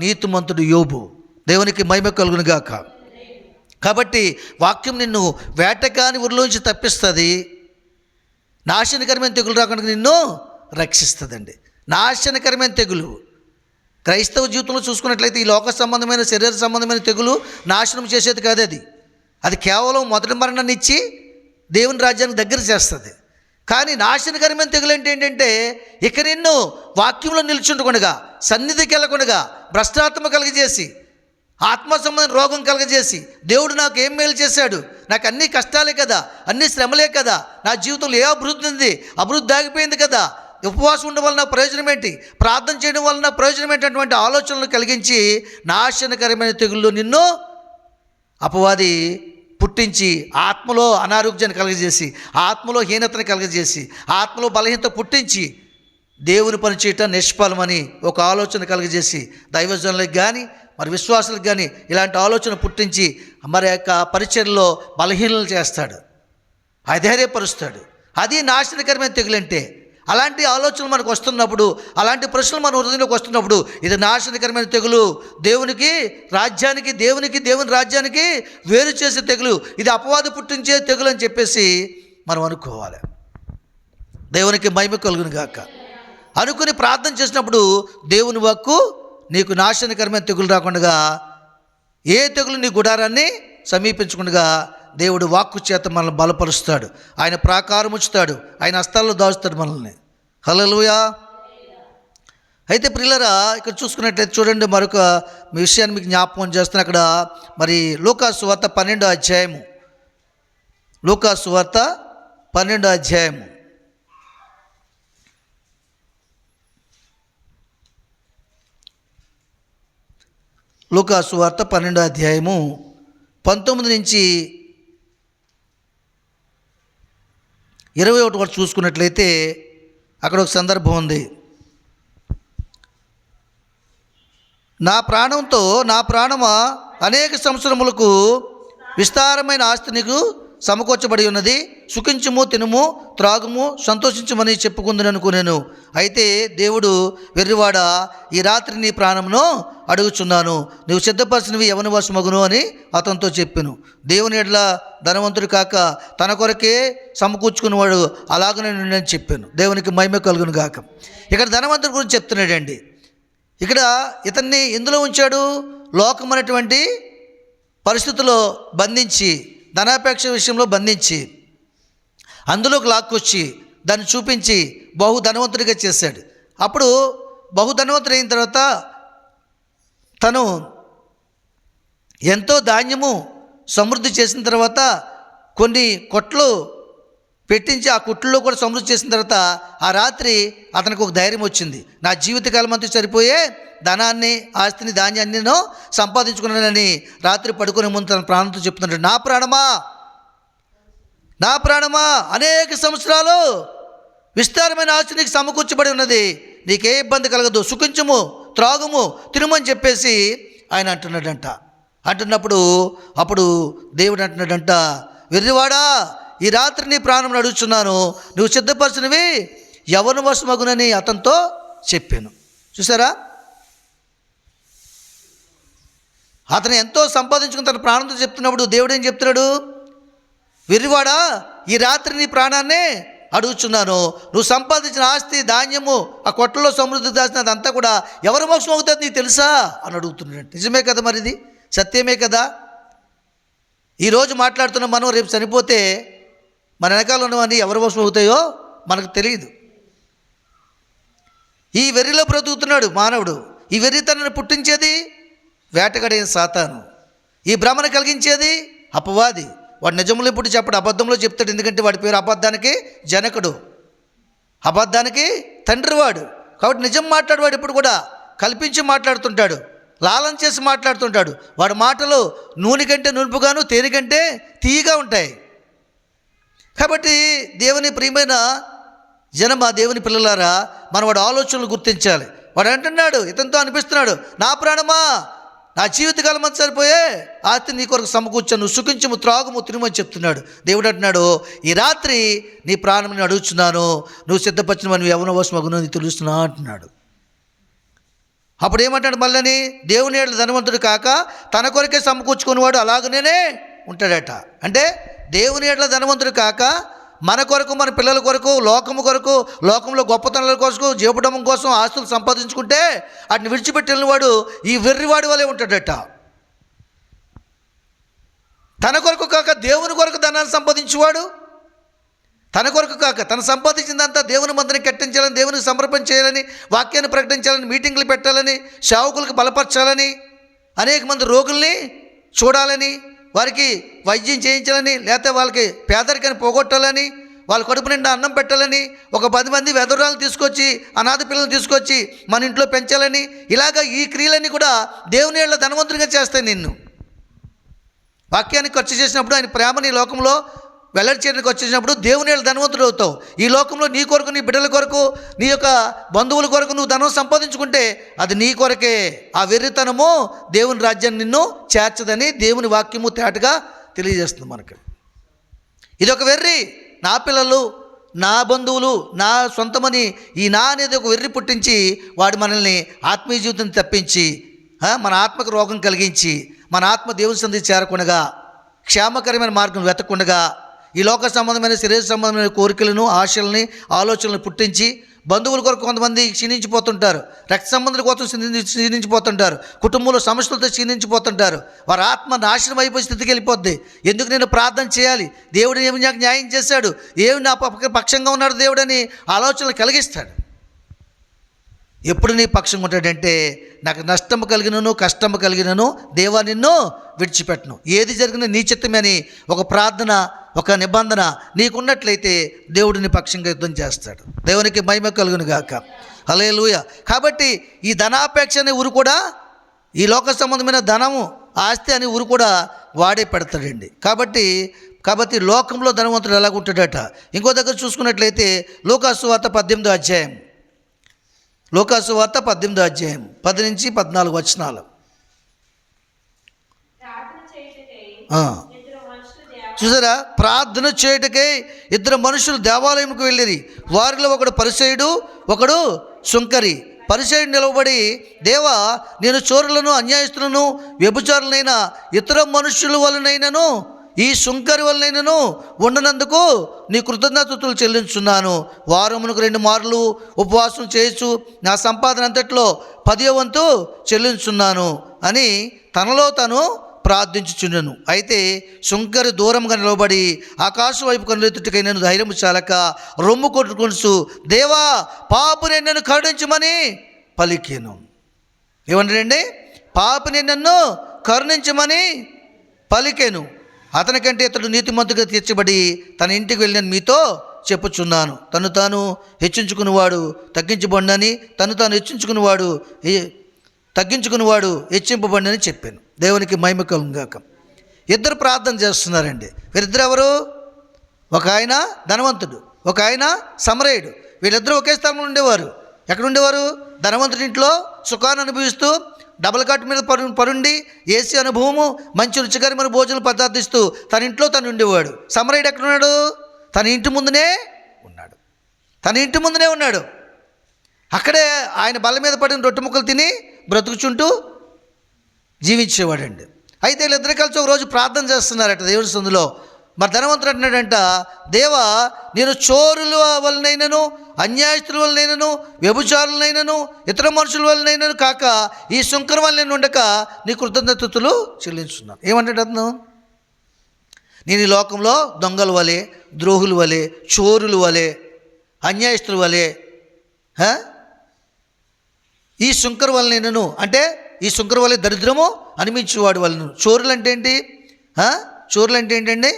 నీతిమంతుడు యోబు. దేవునికి మహిమ కలుగును గాక. కాబట్టి వాక్యం నిన్ను వేటకాని ఊరిలోంచి తప్పిస్తుంది. నాశనకరమైన తెగులు రాకుండా నిన్ను రక్షిస్తుందండి. నాశనకరమైన తెగులు క్రైస్తవ జీవితంలో చూసుకున్నట్లయితే ఈ లోక సంబంధమైన, శరీర సంబంధమైన తెగులు నాశనం చేసేది కాదు. అది కేవలం మొదటి మరణాన్ని ఇచ్చి దేవుని రాజ్యానికి దగ్గర చేస్తుంది. కానీ నాశనకరమైన తెగులు అంటే ఏంటంటే ఇక నిన్ను వాక్యంలో నిల్చుండకుండా, సన్నిధికి వెళ్ళకుండా, భ్రష్టాత్మ కలిగజేసి, ఆత్మ సంబంధం రోగం కలగజేసి, దేవుడు నాకు ఏం మేలు చేశాడు, నాకు అన్ని కష్టాలే కదా, అన్ని శ్రమలే కదా, నా జీవితంలో ఏ అభివృద్ధి ఉంది, అభివృద్ధి ఆగిపోయింది కదా, ఉపవాసం ఉండడం వల్ల నా ప్రయోజనం ఏంటి, ప్రార్థన చేయడం వల్ల నా ప్రయోజనం ఏంటటువంటి ఆలోచనలు కలిగించి నాశనకరమైన తెగుళ్ళు నిన్ను అపవాది పుట్టించి ఆత్మలో అనారోగ్యాన్ని కలగజేసి, ఆత్మలో హీనతను కలగజేసి, ఆత్మలో బలహీనత పుట్టించి దేవుని పని చేయటం నిష్ఫలమని ఒక ఆలోచన కలగజేసి దైవజనులకు కానీ మరి విశ్వాసులకు కానీ ఇలాంటి ఆలోచన పుట్టించి మరి యొక్క పరిచర్యలో బలహీనలు చేస్తాడు, అధైర్యపరుస్తాడు. అది నాశనకరమైన తెగులంటే. అలాంటి ఆలోచనలు మనకు వస్తున్నప్పుడు, అలాంటి ప్రశ్నలు మన హృదయంలోకి వస్తున్నప్పుడు ఇది నాశనకరమైన తెగులు, దేవుని రాజ్యానికి వేరు చేసే తెగులు, ఇది అపవాది పుట్టించే తెగులు అని చెప్పేసి మనం అనుకోవాలి. దేవునికి మహిమ కలుగును గాక. అనుకుని ప్రార్థన చేసినప్పుడు దేవుని వాక్కు నీకు నాశనకరమైన తెగులు రాకుండా, ఏ తెగులు నీ గుడారాన్ని సమీపించకుండా దేవుడు వాక్కు చేత మనల్ని బలపరుస్తాడు. ఆయన ప్రాకారం ఉంచుతాడు, ఆయన హస్తాల్లో దాచుతాడు మనల్ని. హల్లెలూయా. అయితే ప్రియులారా, ఇక్కడ చూసుకున్నట్లయితే చూడండి, మరొక విషయాన్ని మీకు జ్ఞాపకం చేస్తున్నా. అక్కడ మరి లూకాసు వార్త 12వ అధ్యాయము, లూకాసు వార్త 12వ అధ్యాయము, లూకాసు వార్త 12వ అధ్యాయము 19 నుంచి 21 వరకు చూసుకున్నట్లయితే అక్కడ ఒక సందర్భం ఉంది. నా ప్రాణమా అనేక సంవత్సరములకు విస్తారమైన ఆస్తి నీకు సమకూర్చబడి ఉన్నది, సుఖించుము, తినుము, త్రాగుము, సంతోషించమని చెప్పుకుందని అనుకునేను. అయితే దేవుడు, వెర్రివాడా, ఈ రాత్రి నీ ప్రాణమును అడుగుచున్నాను, నువ్వు సిద్ధపరిచినవి ఎవని వశమగును అని అతనితో చెప్పాను. దేవుని ఎడల ధనవంతుడు కాక తన కొరకే సమకూర్చుకునేవాడు అలాగనే నేను చెప్పాను. దేవునికి మహిమ కలుగును గాక. ఇక్కడ ధనవంతుడి గురించి చెప్తున్నాడండి. ఇక్కడ ఇతన్ని ఎందులో ఉంచాడు? లోకం అనేటువంటి పరిస్థితుల్లో బంధించి, ధనాపేక్ష విషయంలో బంధించి, అందులోకి లాక్కొచ్చి దాన్ని చూపించి బహు ధనవంతుడిగా చేశాడు. అప్పుడు బహు ధనవంతుడు అయిన తర్వాత తను ఎంతో ధాన్యము సమృద్ధి చేసిన తర్వాత కొన్ని కొట్లు పెట్టించి ఆ కుట్లలో కూడా సమృద్ధి చేసిన తర్వాత ఆ రాత్రి అతనికి ఒక ధైర్యం వచ్చింది. నా జీవితకాలం అంతా సరిపోయే ధనాన్ని, ఆస్తిని, ధాన్యాన్ని నేను సంపాదించుకున్నానని రాత్రి పడుకునే ముందు తన ప్రాణంతో చెప్తున్నాడు, నా ప్రాణమా, నా ప్రాణమా, అనేక సంవత్సరాలు విస్తారమైన ఆస్తి నీకు సమకూర్చబడి ఉన్నది, నీకే ఇబ్బంది కలగదు, సుఖించుము, త్రాగుము, తినుమని చెప్పేసి ఆయన అంటున్నాడంట. అప్పుడు దేవుడు అంటున్నాడంట, వెర్రివాడా, ఈ రాత్రి నీ ప్రాణం అడుగుచున్నాను, నువ్వు సిద్ధపరచినవి యవ్వన వశమగునని అతనితో చెప్పాను. చూసారా, అతను ఎంతో సంపాదించుకుని తన ప్రాణంతో చెప్తున్నప్పుడు దేవుడు ఏం చెప్తున్నాడు, వెర్రివాడా, ఈ రాత్రి నీ ప్రాణాన్నే అడుగుచున్నాను, నువ్వు సంపాదించిన ఆస్తి, ధాన్యము, ఆ కొట్టలో సమృద్ధి దాచిన అదంతా కూడా ఎవరి మోక్షం అవుతుంది నీకు తెలుసా అని అడుగుతున్నాడు. నిజమే కదా, మరి ఇది సత్యమే కదా. ఈరోజు మాట్లాడుతున్న మనం రేపు చనిపోతే మన వెనకాల ఉన్నవన్నీ ఎవరి మోసం అవుతాయో మనకు తెలియదు. ఈ వెర్రిలో బ్రతుకుతున్నాడు మానవుడు. ఈ వెర్రితనాన్ని పుట్టించేది వేటగాడైన సాతాను, ఈ భ్రమను కలిగించేది అపవాది. వాడు నిజంలో పుట్టి చెప్పడు, అబద్ధంలో చెప్తాడు. ఎందుకంటే వాడి పేరు అబద్ధానికి జనకుడు, అబద్ధానికి తండ్రి వాడు. కాబట్టి నిజం మాట్లాడేవాడు ఎప్పుడు కూడా కల్పించి మాట్లాడుతుంటాడు, లాలన చేసి మాట్లాడుతుంటాడు. వాడి మాటలు నూనె కంటే నునుపుగాను, తేనె కంటే తీయగా ఉంటాయి. కాబట్టి దేవుని ప్రియమైన జనమా, దేవుని పిల్లలారా, మనం వాడి ఆలోచనలు గుర్తించాలి. వాడు అంటున్నాడు, ఇతనితో అనిపిస్తున్నాడు, నా ప్రాణమా, నా జీవితకాలం అంతా సరిపోయే ఆస్తి నీ కొరకు సమకూర్చాను, నువ్వు సుఖించము, త్రాగుము, తినుమని చెప్తున్నాడు. దేవుడు అంటున్నాడు, ఈ రాత్రి నీ ప్రాణం నేను అడుగుతున్నాను, నువ్వు సిద్ధపరిచిన నువ్వు యవ్వన వశమగును నీకు తెలుస్తున్నా అంటున్నాడు. అప్పుడు ఏమంటాడు మళ్ళీ, దేవుని ఏళ్ళ ధనవంతుడు కాక తన కొరకే సమకూర్చుకునేవాడు అలాగనే ఉంటాడట. అంటే దేవుని ఏళ్ళ ధనవంతుడు కాక మన కొరకు, మన పిల్లల కొరకు, లోకము కొరకు, లోకంలో గొప్పతనాల కొరకు, జీవపడడం కోసం ఆస్తులు సంపాదించుకుంటే వాటిని విడిచిపెట్టిన వాడు ఈ వెర్రివాడి వలె ఉంటాడట. తన కొరకు కాక దేవుని కొరకు ధనాన్ని సంపాదించేవాడు, తన కొరకు కాక తను సంపాదించిందంతా దేవుని మందిని కట్టించాలని, దేవునికి సమర్పణ చేయాలని, వాక్యాన్ని ప్రకటించాలని, మీటింగ్లు పెట్టాలని, సేవకులకు బలపరచాలని, అనేక మంది రోగుల్ని చూడాలని, వారికి వైద్యం చేయించాలని, లేకపోతే వాళ్ళకి పేదరికాన్ని పోగొట్టాలని, వాళ్ళ కడుపు నిండా అన్నం పెట్టాలని, ఒక 10 మంది వెధవరాలను తీసుకొచ్చి, అనాథ పిల్లలను తీసుకొచ్చి మన ఇంట్లో పెంచాలని, ఇలాగ ఈ క్రియలన్నీ కూడా దేవుని ఏళ్ళ ధనవంతుడిగా చేస్తాయి నిన్ను. వాక్యానికి ఖర్చు చేసినప్పుడు, ఆయన ప్రేమని లోకంలో వెల్లడి చేయడానికి వచ్చేసినప్పుడు దేవుని ఏళ్ళ ధనవంతుడు అవుతావు. ఈ లోకంలో నీ కొరకు, నీ బిడ్డల కొరకు, నీ యొక్క బంధువుల కొరకు నువ్వు ధనం సంపాదించుకుంటే అది నీ కొరకే. ఆ వెర్రితనము దేవుని రాజ్యాన్ని నిన్ను చేర్చదని దేవుని వాక్యము తేటగా తెలియజేస్తుంది మనకి. ఇదొక వెర్రి. నా పిల్లలు, నా బంధువులు, నా సొంతమని ఈ నా అనేది ఒక వెర్రి పుట్టించి వాడు మనల్ని ఆత్మీయ జీవితం తప్పించి, మన ఆత్మకు రోగం కలిగించి, మన ఆత్మ దేవుని సన్నిధికి చేరకుండగా, క్షేమకరమైన మార్గం వెతకుండగా, ఈ లోక సంబంధమైన, శరీర సంబంధమైన కోరికలను, ఆశలని, ఆలోచనలను పుట్టించి, బంధువుల కొరకు కొంతమంది క్షీణించిపోతుంటారు, రక్త సంబంధుల కోసం క్షీణించిపోతుంటారు, కుటుంబంలో సమస్యలతో క్షీణించిపోతుంటారు. వారి ఆత్మ నాశనం అయిపోయే స్థితికి వెళ్ళిపోద్ది. ఎందుకు నేను ప్రార్థన చేయాలి, దేవుడు ఏమి నాకు న్యాయం చేశాడు, ఏమి నా పక్షంగా ఉన్నాడు దేవుడు అని ఆలోచనలు కలిగిస్తాడు. ఎప్పుడు నీ పక్షంగా ఉంటాడంటే, నాకు నష్టము కలిగినను, కష్టము కలిగినను దేవా నిన్ను విడిచిపెట్టను, ఏది జరిగినా నీ చిత్తమే అని ఒక ప్రార్థన, ఒక నిబంధన నీకున్నట్లయితే దేవుడు నీ పక్షంగా యుద్ధం చేస్తాడు. దేవునికి మహిమ కలుగును గాక. హల్లెలూయా. కాబట్టి ఈ ధనాపేక్ష అనే ఊరు కూడా, ఈ లోక సంబంధమైన ధనము, ఆస్తి అనే ఊరు కూడా వాడే పెడతాడండి. కాబట్టి లోకంలో ధనవంతుడు ఎలాగుంటాడట. ఇంకో దగ్గర చూసుకున్నట్లయితే లూకాసు వార్త 18వ అధ్యాయం, లూకాసు వార్త 18వ అధ్యాయం 10 నుంచి 14 వచనాలు. చూసారా, ప్రార్థన చేయటకై 2 మనుషులు దేవాలయంకు వెళ్ళిరి. వారిలో ఒకడు పరిసయ్యుడు, ఒకడు సుంకరి. పరిసయ్యుడు నిలవబడి, దేవా, నేను చోరులను, అన్యాయస్తులను, వ్యభిచారులనైన ఇతర మనుషుల వలనైనను ఈ సుంకరి వలనైనను ఉండనందుకు నీ కృతజ్ఞతలు చెల్లించున్నాను. వారమునకు 2 మార్లు ఉపవాసం చేయొచ్చు, నా సంపాదన అంతట్లో 10వ వంతు చెల్లించున్నాను అని తనలో తను ప్రార్థించుచుండెను. అయితే శుంకరి దూరంగా నిలబడి ఆకాశం వైపు కనులెత్తుటకై నేను ధైర్యము చాలక రొమ్ము కొట్టుకొనుచు, దేవా పాపుని నన్ను కరుణించమని పలికాను. ఏమంటాడండి? పాపిని నన్ను కరుణించమని పలికాను. అతనికంటే ఇతడు నీతిమంతుగా తీర్చబడి తన ఇంటికి వెళ్ళిన మీతో చెప్పుచున్నాను. తను తాను హెచ్చించుకునేవాడు తగ్గించబడినని, తను తాను తగ్గించుకునేవాడు హెచ్చింపబడినని చెప్పాను. దేవునికి మహిమ కలుగుగాక. ఇద్దరు ప్రార్థన చేస్తున్నారండి. వీరిద్దరు ఎవరు? ఒక ఆయన ధనవంతుడు, ఒక ఆయన సమరయుడు. వీళ్ళిద్దరూ ఒకే స్థలంలో ఉండేవారు. ఎక్కడ ఉండేవారు? ధనవంతుడి ఇంట్లో సుఖాన్ని అనుభవిస్తూ డబల్ కాట్ మీద పరుండి ఏసీ అనుభవము, మంచి రుచికరమైన భోజనాలు పదార్థిస్తూ తన ఇంట్లో తను ఉండేవాడు. సమరయుడు ఎక్కడున్నాడు? తన ఇంటి ముందునే ఉన్నాడు. అక్కడే ఆయన బల్ల మీద పడిన రొట్టె ముక్కలు తిని బ్రతుకుచుంటూ జీవించేవాడండి. అయితే వీళ్ళిద్దరు కలిసి ఒక రోజు ప్రార్థన చేస్తున్నారట దేవుని సందులో. మరి ధనవంతుడు అంటున్నాడంట, దేవా నేను చోరుల వలనైనను, అన్యాయస్తుల వలనైనను, వ్యభిచారులనైనను, ఇతర మనుషుల వలనైనను కాక ఈ శుంకరం వల్ల నేను ఉండక నీ కృతజ్ఞతలు చెల్లించున్నాను. ఏమంటాడు అతను? నేను ఈ లోకంలో దొంగల వలె, ద్రోహుల వలె, చోరుల వలె, అన్యాయస్తుల వలె, ఈ శుంకరం వల్ల నేను అంటే ఈ శుంకరం వలె దరిద్రము అనిపించేవాడు వాళ్ళను. చోరులు అంటే ఏంటి? చోరులు అంటే ఏంటండి?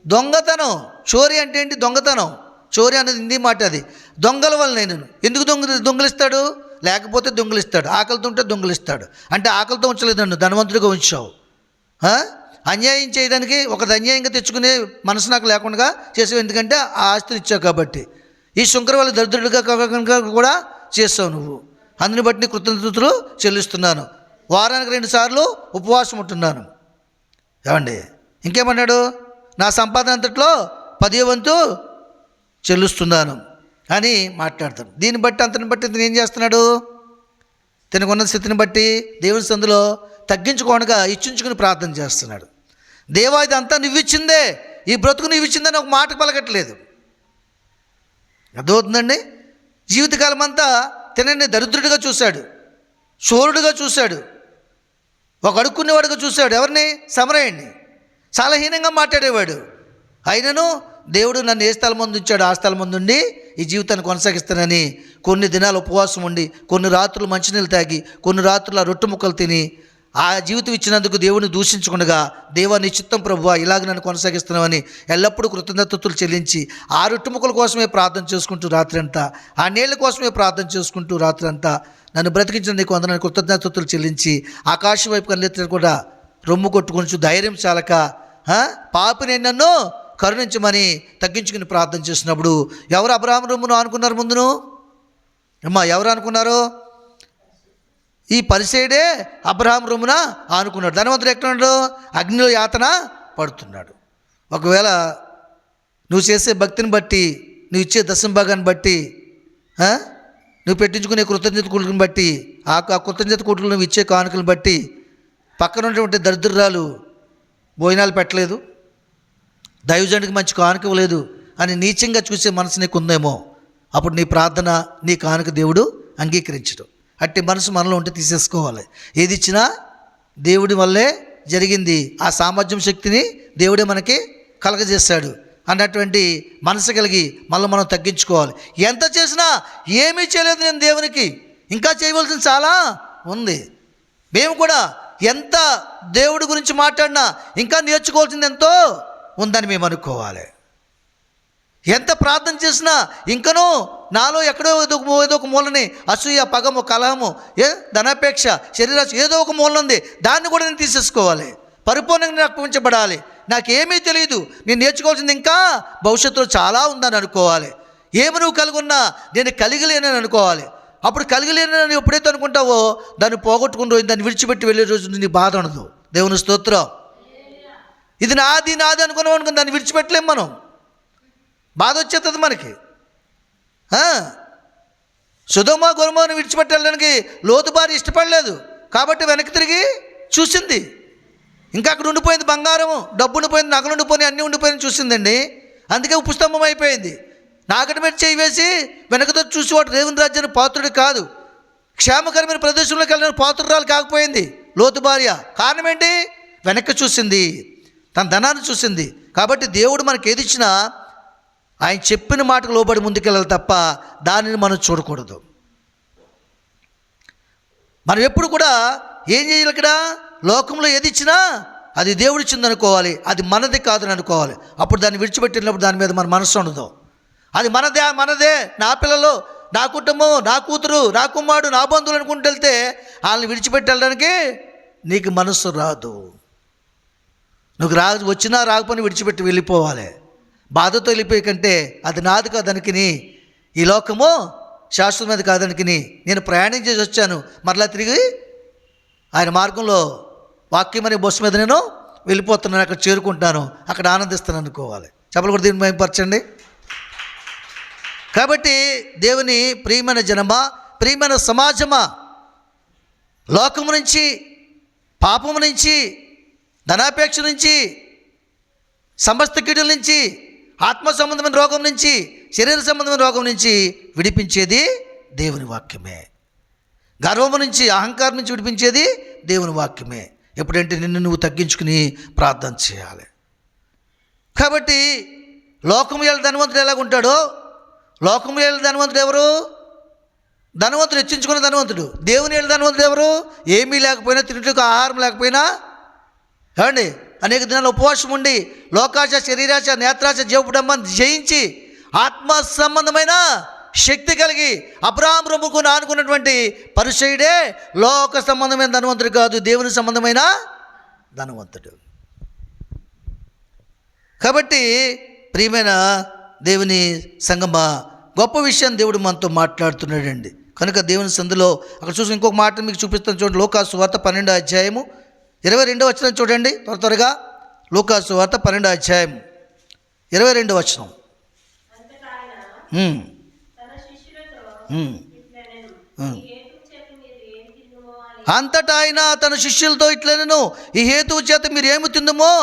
దొంగతనం. చోరీ అంటే ఏంటి? దొంగతనం. చోరీ అనేది హిందీ మాట. అది దొంగల వల్ల నేను. ఎందుకు దొంగలిస్తాడు? లేకపోతే దొంగలిస్తాడు. ఆకలితో ఉంటే దొంగలిస్తాడు. అంటే ఆకలితో ఉంచలేదు, నన్ను ధనవంతుడిగా ఉంచావు. అన్యాయం చేయడానికి ఒకటి అన్యాయంగా తెచ్చుకునే మనసు నాకు లేకుండా చేసావు. ఎందుకంటే ఆ ఆస్తులు ఇచ్చావు కాబట్టి. ఈ శుంకరం వల్ల దరిద్రుడిగా కూడా చేస్తావు నువ్వు. అందుని బట్టి నీ కృతజ్ఞతలు చెల్లిస్తున్నాను. వారానికి 2 సార్లు ఉపవాసం ఉంటున్నాను. ఏమండి? ఇంకేమన్నాడు? నా సంపాదన అంతట్లో 10వ వంతు చెల్లిస్తున్నాను అని మాట్లాడతాడు. దీన్ని బట్టి అంతని బట్టి ఇతను ఏం చేస్తున్నాడు? తనకున్న స్థితిని బట్టి దేవుని సందులో తగ్గించుకోనగా ఇచ్చించుకుని ప్రార్థన చేస్తున్నాడు. దేవా ఇదంతా నువ్విచ్చిందే, ఈ బ్రతుకు నువ్విచ్చిందని ఒక మాట పలకట్లేదు. అర్థమవుతుందండి? జీవితకాలం అంతా తినని దరిద్రుడిగా చూశాడు, చోరుడుగా చూశాడు, ఒక అడుక్కునేవాడుగా చూశాడు. ఎవరిని? సమరయుణ్ణి. చాలా హీనంగా మాట్లాడేవాడు. అయినను దేవుడు నన్ను ఏ స్థలం ముందు ఉంచాడు ఆ స్థలం ముందు ఉండి ఈ జీవితాన్ని కొనసాగిస్తానని కొన్ని దినాలు ఉపవాసం ఉండి, కొన్ని రాత్రులు మంచినీళ్ళు తాగి, కొన్ని రాత్రులు ఆ రొట్టె ముక్కలు తిని ఆ జీవితం ఇచ్చినందుకు దేవుని దూషించకుండా, దేవా నీ చిత్తం ప్రభువా ఇలాగ నన్ను కొనసాగిస్తున్నామని ఎల్లప్పుడూ కృతజ్ఞతలు చెల్లించి ఆ రొట్టె ముక్కల కోసమే ప్రార్థన చేసుకుంటూ రాత్రంతా, ఆ నీళ్ళ కోసమే ప్రార్థన చేసుకుంటూ రాత్రంతా నన్ను బ్రతికించిన నీకు వందనాన్ని కృతజ్ఞతలు చెల్లించి ఆకాశం వైపు కళ్ళెత్తి కూడా రొమ్ము కొట్టుకొంచు ధైర్యం చాలక పాపిని నన్ను కరుణించమని తగ్గించుకుని ప్రార్థన చేసినప్పుడు ఎవరు అబ్రహాము రొమ్మును ఆనుకున్నారు? ముందును ఎవరు అనుకున్నారు? ఈ పరిసేయుడే అబ్రహాము రొమ్మున ఆనుకున్నాడు. ధనవంతుడు ఎక్కడున్నాడు? అగ్నిలో యాతన పడుతున్నాడు. ఒకవేళ నువ్వు చేసే భక్తిని బట్టి, నువ్వు ఇచ్చే దశంభాగాన్ని బట్టి, నువ్వు పెట్టించుకునే కృతజ్ఞత కూటులను బట్టి, ఆ కృతజ్ఞత కూటులు నువ్వు ఇచ్చే కానుకలను బట్టి పక్కన ఉన్నటువంటి దరిద్రాలు భోజనాలు పెట్టలేదు, దైవజనుడికి మంచి కానుక ఇవ్వలేదు అని నీచంగా చూసే మనసు నీకు ఉందేమో, అప్పుడు నీ ప్రార్థన, నీ కానుక దేవుడు అంగీకరించడు. అట్టి మనసు మనలో ఉంటే తీసేసుకోవాలి. ఏది ఇచ్చినా దేవుడి వల్లే జరిగింది, ఆ సామర్థ్యం శక్తిని దేవుడే మనకి కలగజేశాడు అన్నటువంటి మనసు కలిగి మనం తగ్గించుకోవాలి. ఎంత చేసినా ఏమీ చేయలేదు నేను దేవునికి, ఇంకా చేయవలసింది చాలా ఉంది. మేము కూడా ఎంత దేవుడి గురించి మాట్లాడినా ఇంకా నేర్చుకోవాల్సింది ఎంతో ఉందని మేము అనుకోవాలి. ఎంత ప్రార్థన చేసినా ఇంకనూ నాలో ఎక్కడో ఏదో ఒక మూలని అసూయ, పగము, కలహము, ధనాపేక్ష, శరీరాశ ఏదో ఒక మూల ఉంది. దాన్ని కూడా నేను తీసేసుకోవాలి. పరిపూర్ణంగా రక్షించబడాలి. నాకేమీ తెలియదు, నేను నేర్చుకోవాల్సింది ఇంకా భవిష్యత్తులో చాలా ఉందని అనుకోవాలి. ఏమి నువ్వు కలిగి ఉన్నా నేను కలిగలేనని అనుకోవాలి. అప్పుడు కలిగలేనని ఎప్పుడైతే అనుకుంటావో దాన్ని పోగొట్టుకుని రోజు, దాన్ని విడిచిపెట్టి వెళ్ళే రోజు నీ బాధ ఉండదు. దేవుని స్తోత్రం. ఇది నాది అనుకున్నాం అనుకుని దాన్ని విడిచిపెట్టలేం మనం, బాధ వచ్చేస్తుంది మనకి. సొదొమ గొమొర్రాను విడిచిపెట్టడానికి లోతు భార్య ఇష్టపడలేదు కాబట్టి వెనక్కి తిరిగి చూసింది. ఇంకా అక్కడ ఉండిపోయింది బంగారము, డబ్బు ఉండిపోయింది, నగలు ఉండిపోయి, అన్నీ ఉండిపోయింది చూసిందండి. అందుకే ఉపస్తంభం అయిపోయింది. నాగటి మీద చేయి వేసి వెనకతో చూసేవాడు దేవుని రాజ్యానికి పాత్రుడు కాదు, క్షేమకరమైన ప్రదేశంలోకి వెళ్ళిన పాత్రురాలు కాకపోయింది. లోతు భార్య. కారణం ఏంటి? వెనక్కి చూసింది, తన ధనాన్ని చూసింది. కాబట్టి దేవుడు మనకి ఏది ఇచ్చినా ఆయన చెప్పిన మాటకు లోబడి ముందుకెళ్ళాలి తప్ప దానిని మనం చూడకూడదు. మనం ఎప్పుడు కూడా ఏం చేయాలి? ఇక్కడ లోకంలో ఏది ఇచ్చినా అది దేవుడు ఇచ్చింది అనుకోవాలి, అది మనది కాదని అనుకోవాలి. అప్పుడు దాన్ని విడిచిపెట్టినప్పుడు దాని మీద మన మనసు ఉండదు. అది మనదే, నా పిల్లలు, నా కుటుంబం, నా కూతురు, నా కుమారుడు, నా బంధువులు అనుకుంటూ వెళ్తే వాళ్ళని విడిచిపెట్టి వెళ్ళడానికి నీకు మనసు రాదు. నువ్వు వచ్చినా రాకపోయినా విడిచిపెట్టి వెళ్ళిపోవాలి. బాధతో వెళ్ళిపోయి కంటే అది నాది కాదనికిని, ఈ లోకము శాశ్వతమైనది కాదనికిని నేను ప్రయాణం చేసి వచ్చాను, మరలా తిరిగి ఆయన మార్గంలో వాక్యం అనే బస్సు మీద నేను వెళ్ళిపోతున్నాను, అక్కడ చేరుకుంటాను, అక్కడ ఆనందిస్తాను అనుకోవాలి. చెప్పలు కూడా దీన్ని భయపరచండి. కాబట్టి దేవుని ప్రియమైన జనమా, ప్రియమైన సమాజమా, లోకము నుంచి, పాపము నుంచి, ధనాపేక్ష నుంచి, సమస్త కీడుల నుంచి, ఆత్మ సంబంధమైన రోగం నుంచి, శరీర సంబంధమైన రోగం నుంచి విడిపించేది దేవుని వాక్యమే. గర్వము నుంచి, అహంకారం నుంచి విడిపించేది దేవుని వాక్యమే. ఎప్పుడంటే నిన్ను నువ్వు తగ్గించుకుని ప్రార్థన చేయాలి. కాబట్టి లోకము ఏళ్ళ ధనవంతుడు ఎలాగుంటాడో, లోకము ఏళ్ళ ధనవంతుడు ఎవరు? ధనవంతుడు హెచ్చించుకున్న ధనవంతుడు. దేవుని ఏళ్ళ ధనవంతుడు ఎవరు? ఏమీ లేకపోయినా, తినడానికి ఆహారం లేకపోయినా, ఏమండి, అనేక దినాలు ఉపవాసం ఉండి లోకాశ, శరీరాశ, నేత్రాశ, జీవపుడంబాన్ని జయించి ఆత్మ సంబంధమైన శక్తి కలిగి అబ్రాహాము రొమ్ముకు ఆనుకున్నటువంటి పరిసయుడే లోక సంబంధమైన ధనవంతుడు కాదు, దేవుని సంబంధమైన ధనవంతుడు. కాబట్టి ప్రియమైన దేవుని సంగమా, గొప్ప విషయం దేవుడు మనతో మాట్లాడుతున్నాడండి. కనుక దేవుని సందులో అక్కడ చూసి ఇంకొక మాట మీకు చూపిస్తాను చూడండి. లూకాసు వార్త 12వ అధ్యాయము 22వ వచనం చూడండి త్వరగా. లూకాసు వార్త 12వ అధ్యాయం 22వ వచనం. అంతటా ఆయన తన శిష్యులతో ఇట్లనెను, ఈ హేతువు చేత మీరు ఏమి తిందుమో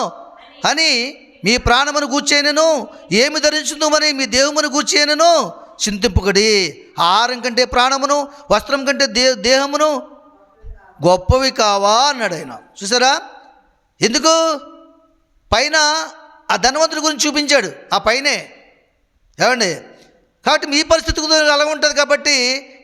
అని మీ ప్రాణమును గూర్చేనను, ఏమి ధరించుందుమని మీ దేవుమును గూర్చేనను చింతింపకడి. ఆహారం కంటే ప్రాణమును, వస్త్రం కంటే దేహమును గొప్పవి కావా అన్నాడు ఆయన. చూసారా? ఎందుకు? పైన ఆ ధనవంతుడి గురించి చూపించాడు, ఆ పైనే. ఏమండి, కాబట్టి మీ పరిస్థితి అలా ఉంటుంది. కాబట్టి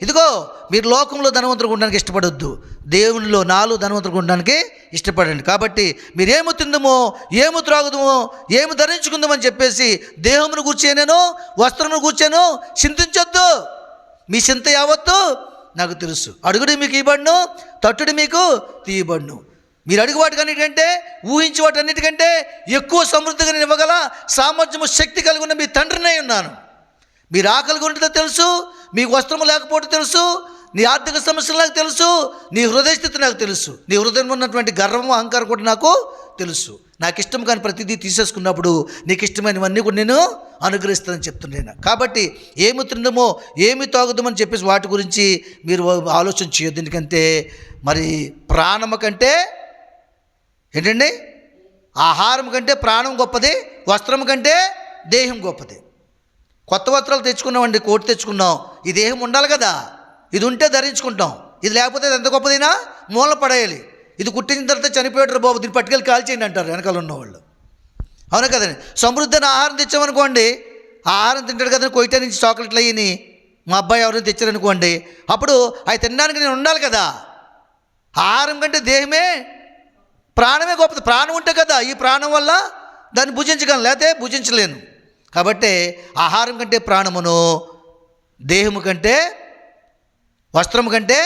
ఇదిగో మీరు లోకంలో ధనవంతులుగా ఉండడానికి ఇష్టపడొద్దు, దేవునిలో నాలో ధనవంతులుగా ఉండడానికి ఇష్టపడండి. కాబట్టి మీరేమి తిందుమో, ఏమి త్రాగుదమో, ఏమి ధరించుకుందామని చెప్పేసి దేహమును కూర్చేనేను, వస్త్రమును కూర్చాను చింతించొద్దు. మీ చింత యావత్తు నాకు తెలుసు. అడుగుడి మీకు ఇవ్వబడును, తట్టుడి మీకు తీయబడును. మీరు అడుగు వాటికన్నిటికంటే, ఊహించి వాటన్నిటికంటే ఎక్కువ సమృద్ధిగా నేను ఇవ్వగల సామర్థ్యము, శక్తి కలిగి ఉన్న మీ తండ్రినే ఉన్నాను. మీరు ఆకలి గురించో తెలుసు, మీకు వస్త్రము లేకపోవడం తెలుసు, నీ ఆర్థిక సమస్యలు నాకు తెలుసు, నీ హృదయ స్థితి నాకు తెలుసు, నీ హృదయంలో ఉన్నటువంటి గర్వము, అహంకారం కూడా నాకు తెలుసు. నాకు ఇష్టం కానీ ప్రతిదీ తీసేసుకున్నప్పుడు నీకు ఇష్టమైనవన్నీ కూడా నేను అనుగ్రహిస్తానని చెప్తున్నాను. కాబట్టి ఏమి తిందమో, ఏమి తాగుదామని చెప్పేసి వాటి గురించి మీరు ఆలోచన చేయొద్దు. ఎందుకంటే మరి ప్రాణము కంటే ఏంటండి, ఆహారం కంటే ప్రాణం గొప్పది, వస్త్రం కంటే దేహం గొప్పది. కొత్త వస్త్రాలు తెచ్చుకున్నామండి, కోట్ తెచ్చుకున్నాం, ఈ దేహం ఉండాలి కదా, ఇది ఉంటే ధరించుకుంటాం. ఇది లేకపోతే ఎంత గొప్పదైనా మూల పడేయాలి. ఇది కుట్టిన తర్వాత చనిపోయాడు బాబు, దీన్ని పట్టుకెళ్ళి కాల్చేయండి అంటారు వెనకాల ఉన్నవాళ్ళు. అవునా కదండి? సమృద్ధమైన ఆహారం తెచ్చామనుకోండి, ఆహారం తింటాడు కదా, కొయిటా నుంచి చాక్లెట్లు అయ్యి మా అబ్బాయి ఎవరైనా తెచ్చారనుకోండి, అప్పుడు అవి తినడానికి నేను ఉండాలి కదా. ఆహారం కంటే దేహమే, ప్రాణమే గొప్పది. ప్రాణం ఉంటే కదా ఈ ప్రాణం వల్ల దాన్ని భుజించగలను, లేకపోతే భుజించలేను. కాబట్టి ఆహారం కంటే ప్రాణమును, దేహము కంటే, వస్త్రము కంటే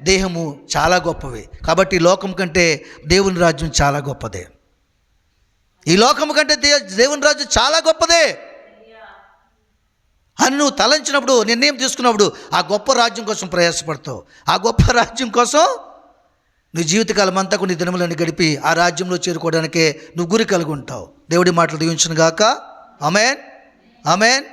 దేహము చాలా గొప్పవి. కాబట్టి ఈ లోకం కంటే దేవుని రాజ్యం చాలా గొప్పదే. ఈ లోకము కంటే దేవుని రాజ్యం చాలా గొప్పదే అని నువ్వు తలంచినప్పుడు, నిర్ణయం తీసుకున్నప్పుడు ఆ గొప్ప రాజ్యం కోసం ప్రయాసపడతావు. ఆ గొప్ప రాజ్యం కోసం నీ జీవితకాలం అంతా కొన్ని దినములను గడిపి ఆ రాజ్యంలో చేరుకోవడానికే నువ్వు గురి కలిగి ఉంటావు. దేవుడి మాటలు దీవించును గాక. ఆమేన్, ఆమేన్.